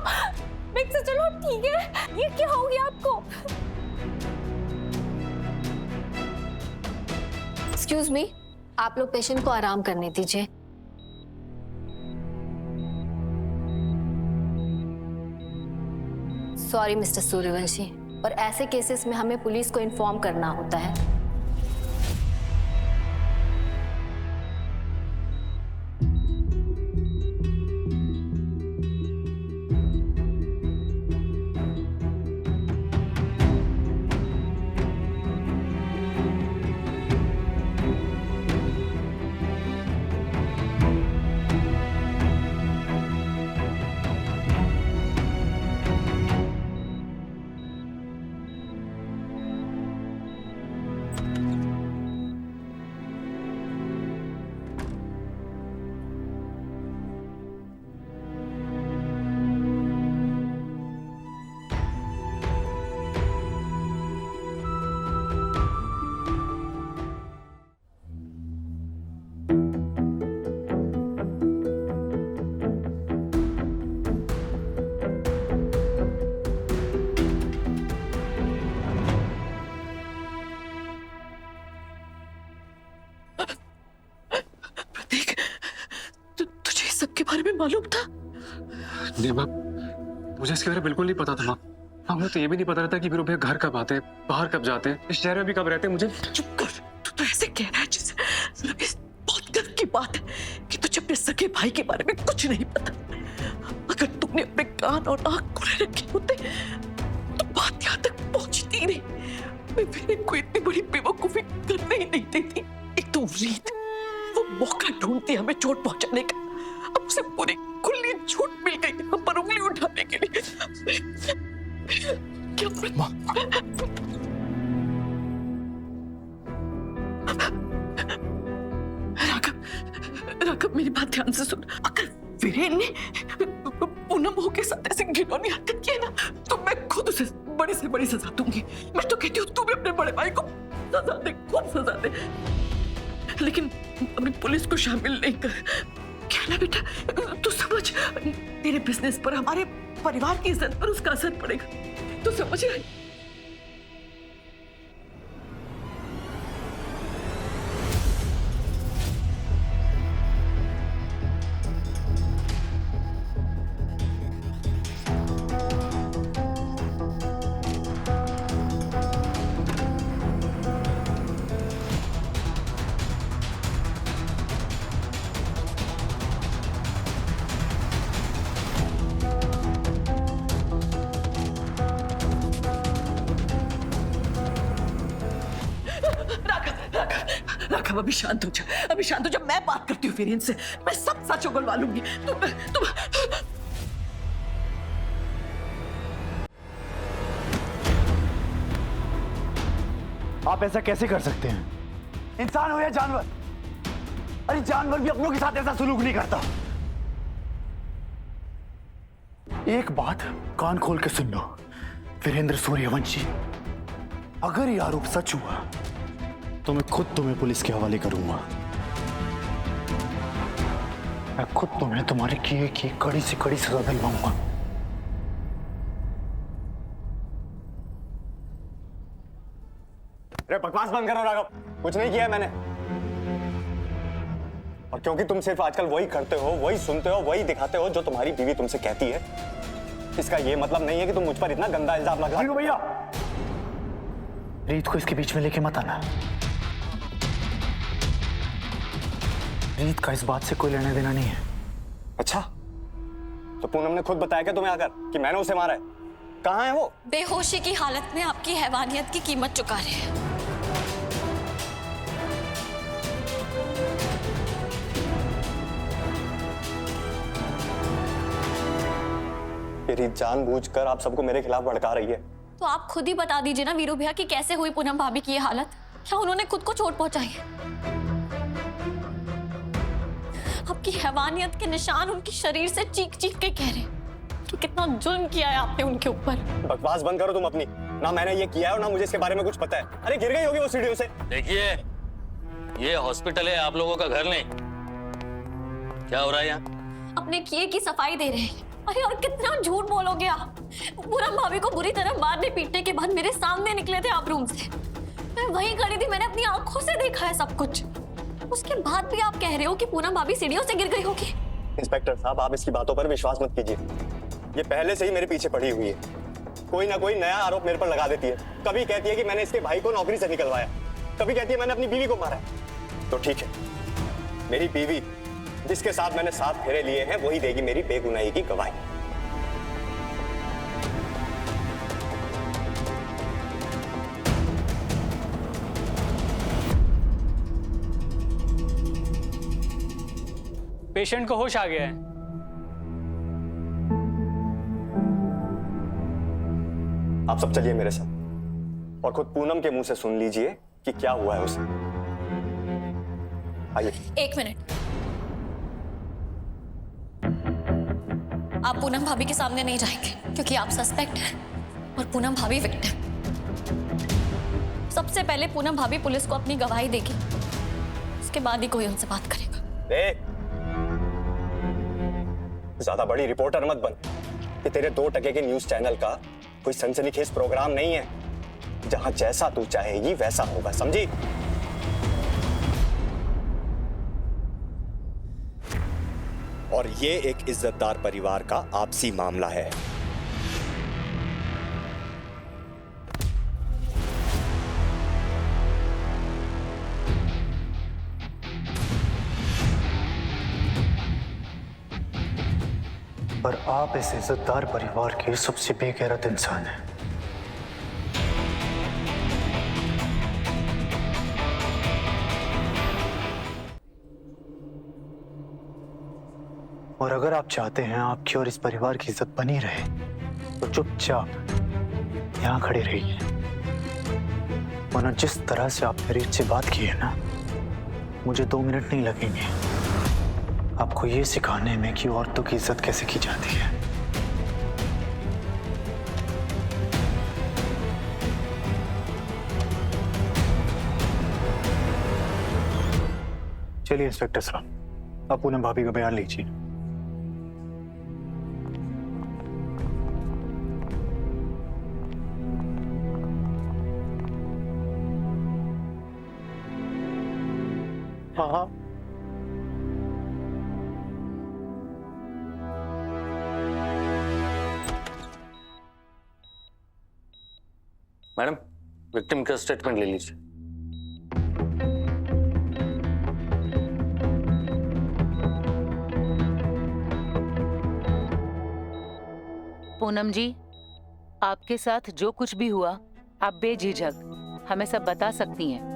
Bag से चलो, ठीक है? ये क्या हो गया आपको? एक्सक्यूज मी, आप लोग पेशेंट को आराम करने दीजिए। सॉरी मिस्टर सूर्यवंशी, और ऐसे केसेस में हमें पुलिस को इन्फॉर्म करना होता है। मालूम था? नहीं माँ, मुझे इसके बारे में बिल्कुल नहीं पता था माँ। मुझे तो ये भी नहीं पता था कि वीरू भैया घर कब आते हैं, बाहर कब जाते हैं, इस शहर में भी कब रहते हैं। मुझे चुप कर, तू तो ऐसे कह रहा है जैसे बहुत गर्व की बात है कि तुझे अपने सगे भाई के बारे में कुछ नहीं पता। अगर तुमने अपने कान और आंख खुले रखे होते तो बात यहाँ तक पहुंचती नहीं। मैं वीरेन को इतनी बड़ी बेवकूफी करने ही नहीं देती। एक तो रीत, वो मौका ढूंढती हमें चोट पहुंचाने का, अब उसे पूरी खुली छूट मिल गई हम पर उंगली उठाने के लिए। क्या राघव, मेरी बात ध्यान से सुन। अगर वीरेन ने पूनम के साथ ऐसे घिनौनी हरकत की है ना, तो मैं खुद उसे बड़ी से बड़ी सजा दूंगी। मैं तो कहती हूँ तू भी अपने बड़े भाई को सजा दे, खूब सजा दे, लेकिन अपनी पुलिस को शामिल नहीं कर। क्या ना बेटा, तू समझ, तेरे बिजनेस पर, हमारे परिवार की इज्जत पर उसका असर पड़ेगा। तू समझ रही? राघव, अभी शांत हो जा, अभी शांत हो जा। मैं बात करती हूँ वीरेन से, मैं सब सच उगलवा लूंगी। तुम आप ऐसा कैसे कर सकते हैं? इंसान हो या जानवर? अरे जानवर भी अपनों के साथ ऐसा सलूक नहीं करता। एक बात कान खोल के सुन लो वीरेंद्र सूर्यवंशी, अगर ये आरोप सच हुआ तो मैं खुद तुम्हें पुलिस के हवाले करूंगा। मैं खुद तुम्हें तुम्हारे किए की कड़ी से कड़ी सजा दिलवाऊंगा। अरे बकवास बंद करो राघव, कुछ नहीं किया मैंने। और क्योंकि तुम सिर्फ आजकल वही करते हो, वही सुनते हो, वही दिखाते हो जो तुम्हारी बीवी तुमसे कहती है, इसका ये मतलब नहीं है कि तुम मुझ पर इतना गंदा इल्जाम लगा। भैया, रीत को इसके बीच में लेके मत आना। रीत का इस बात से कोई लेना देना नहीं है। अच्छा, तो पूनम ने खुद बताया क्या तुम्हें आकर कि मैंने उसे मारा है? कहाँ है वो? बेहोशी की हालत में आपकी हैवानियत की कीमत चुका रहे हैं। ये रीत जानबूझकर आप सबको मेरे खिलाफ भड़का रही है। तो आप खुद ही बता दीजिए ना वीरू भैया कि कैसे हुई पूनम भाभी की ये हालत। क्या उन्होंने खुद को चोट पहुंचाई है? आपकी हैवानियत के निशान उनके शरीर से चीख चीख के कह रहे हैं कि कितना जुल्म किया है आपने उनके ऊपर। बकवास बंद करो तुम अपनी। ना मैंने ये किया है और ना मुझे इसके बारे में कुछ पता है। अरे गिर गई होगी वो सीढ़ियों से। देखिए, ये हॉस्पिटल है, आप लोगों का घर नहीं। क्या हो रहा है यहाँ? अपने किए की सफाई दे रहे हैं। अरे और कितना झूठ बोलोगे आप। पूनम भाभी को बुरी तरह मारने पीटने के बाद मेरे सामने निकले थे आप रूम से, मैं वहीं खड़ी थी, मैंने अपनी आंखों से देखा है सब कुछ। उसके बाद भी आप कह रहे हो कि पूनम भाभी सीढ़ियों से गिर गई होगी। इंस्पेक्टर साहब, आप इसकी बातों पर विश्वास मत कीजिए। ये पहले से ही मेरे पीछे पड़ी हुई है, कोई ना कोई नया आरोप मेरे पर लगा देती है। कभी कहती है कि मैंने इसके भाई को नौकरी से निकलवाया, कभी कहती है मैंने अपनी बीवी को मारा। तो ठीक है, मेरी बीवी जिसके साथ मैंने 7 फेरे लिए हैं वही देगी मेरी बेगुनाही की गवाही। पेशेंट को होश आ गया है। आप सब चलिए मेरे साथ और खुद पूनम के मुंह से सुन लीजिए कि क्या हुआ है उसे। आइए। 1 मिनट, आप पूनम भाभी के सामने नहीं जाएंगे क्योंकि आप सस्पेक्ट हैं और पूनम भाभी विक्टिम। सबसे पहले पूनम भाभी पुलिस को अपनी गवाही देगी, उसके बाद ही कोई उनसे बात करेगा। ज्यादा बड़ी रिपोर्टर मत बन कि तेरे 2 टके के न्यूज चैनल का कोई सनसनीखेज प्रोग्राम नहीं है जहां जैसा तू चाहेगी वैसा होगा, समझी? और ये एक इज्जतदार परिवार का आपसी मामला है। पर आप इस इज्जतदार परिवार के सबसे बेगैरत इंसान हैं। और अगर आप चाहते हैं आपकी और इस परिवार की इज्जत बनी रहे तो चुपचाप यहां खड़े रहिए, वरना जिस तरह से आपने रीत से बात की है ना, मुझे 2 मिनट नहीं लगेंगे आपको ये सिखाने में कि औरतों की इज्जत कैसे की जाती है। चलिए इंस्पेक्टर साहब, आप पूनम भाभी का बयान लीजिए। हाँ। मैडम, विक्टिम का स्टेटमेंट ले लीजिए। पूनम जी, आपके साथ जो कुछ भी हुआ आप बेझिझक हमें सब बता सकती हैं।